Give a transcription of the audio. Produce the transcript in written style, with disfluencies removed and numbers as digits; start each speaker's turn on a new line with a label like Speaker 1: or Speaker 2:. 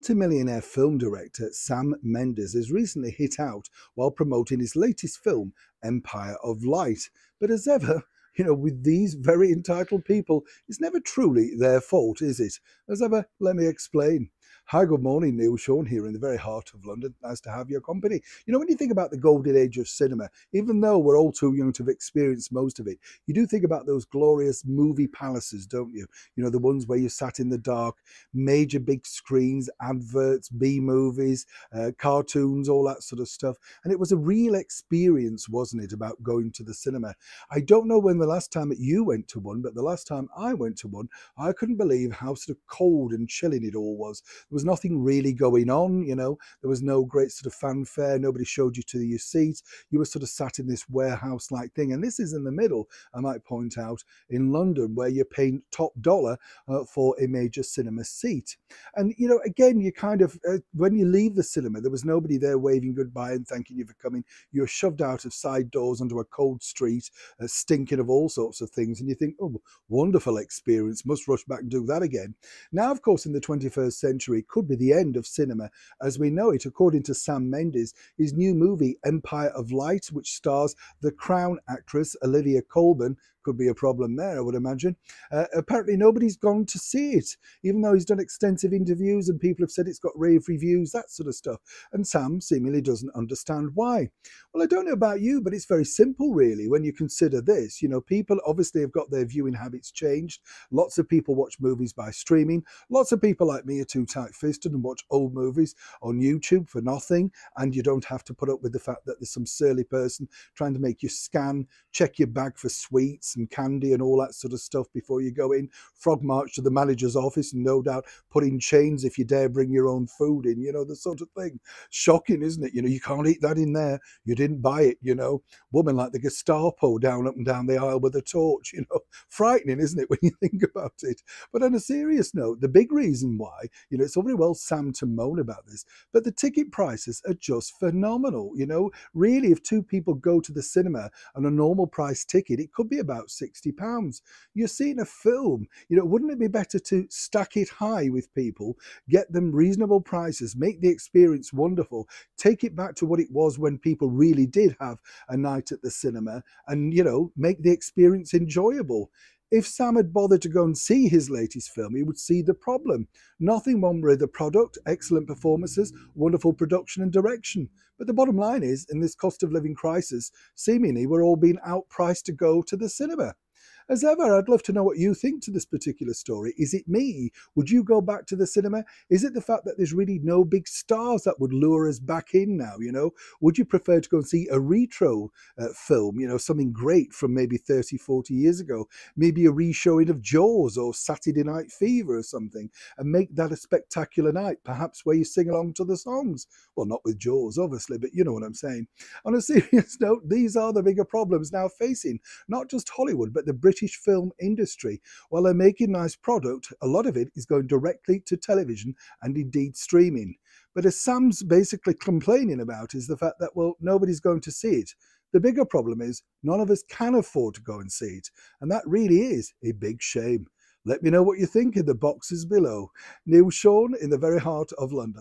Speaker 1: Multimillionaire film director Sam Mendes has recently hit out while promoting his latest film, Empire of Light. But as ever, with these very entitled people, it's never truly their fault, is it? As ever, let me explain. Hi, good morning, Neil Sean here in the very heart of London. Nice to have your company. When you think about the golden age of cinema, even though we're all too young to have experienced most of it, you do think about those glorious movie palaces, don't you? The ones where you sat in the dark, major big screens, adverts, B-movies, cartoons, all that sort of stuff. And it was a real experience, wasn't it, about going to the cinema? I don't know when the last time that you went to one, but the last time I went to one, I couldn't believe how sort of cold and chilling it all was. There was nothing really going on, there was no great sort of fanfare. Nobody showed you to your seats. You were sort of sat in this warehouse-like thing. And this is in the middle, I might point out, in London, where you're paying top dollar for a major cinema seat. And, again, you kind of, when you leave the cinema, there was nobody there waving goodbye and thanking you for coming. You're shoved out of side doors onto a cold street, stinking of all sorts of things. And you think, oh, wonderful experience, must rush back and do that again. Now, of course, in the 21st century, could be the end of cinema as we know it, according to Sam Mendes. His new movie, Empire of Light, which stars the Crown actress Olivia Colman, could be a problem there, I would imagine. Apparently nobody's gone to see it, even though he's done extensive interviews and people have said it's got rave reviews, that sort of stuff. And Sam seemingly doesn't understand why. Well, I don't know about you, but it's very simple, really, when you consider this. People obviously have got their viewing habits changed. Lots of people watch movies by streaming. Lots of people like me are too tight-fisted and watch old movies on YouTube for nothing. And you don't have to put up with the fact that there's some surly person trying to make you scan, check your bag for sweets and candy and all that sort of stuff before you go in, frog march to the manager's office and no doubt put in chains if you dare bring your own food in, the sort of thing. Shocking, isn't it? You can't eat that in there. You didn't buy it, Woman like the Gestapo up and down the aisle with a torch, Frightening, isn't it, when you think about it? But on a serious note, the big reason why, it's all very well Sam to moan about this, but the ticket prices are just phenomenal, Really, if two people go to the cinema on a normal price ticket, it could be about £60. You're seeing a film, wouldn't it be better to stack it high with people, get them reasonable prices, make the experience wonderful, take it back to what it was when people really did have a night at the cinema and, make the experience enjoyable. If Sam had bothered to go and see his latest film, he would see the problem. Nothing wrong with the product, excellent performances, wonderful production and direction. But the bottom line is, in this cost of living crisis, seemingly we're all being outpriced to go to the cinema. As ever, I'd love to know what you think to this particular story. Is it me? Would you go back to the cinema? Is it the fact that there's really no big stars that would lure us back in now, Would you prefer to go and see a retro film, something great from maybe 30, 40 years ago? Maybe a re-showing of Jaws or Saturday Night Fever or something, and make that a spectacular night, perhaps where you sing along to the songs. Well, not with Jaws, obviously, but you know what I'm saying. On a serious note, these are the bigger problems now facing not just Hollywood, but the British film industry. While they're making nice product, a lot of it is going directly to television and indeed streaming. But as Sam's basically complaining about is the fact that, well, nobody's going to see it. The bigger problem is none of us can afford to go and see it. And that really is a big shame. Let me know what you think in the boxes below. Neil Sean in the very heart of London.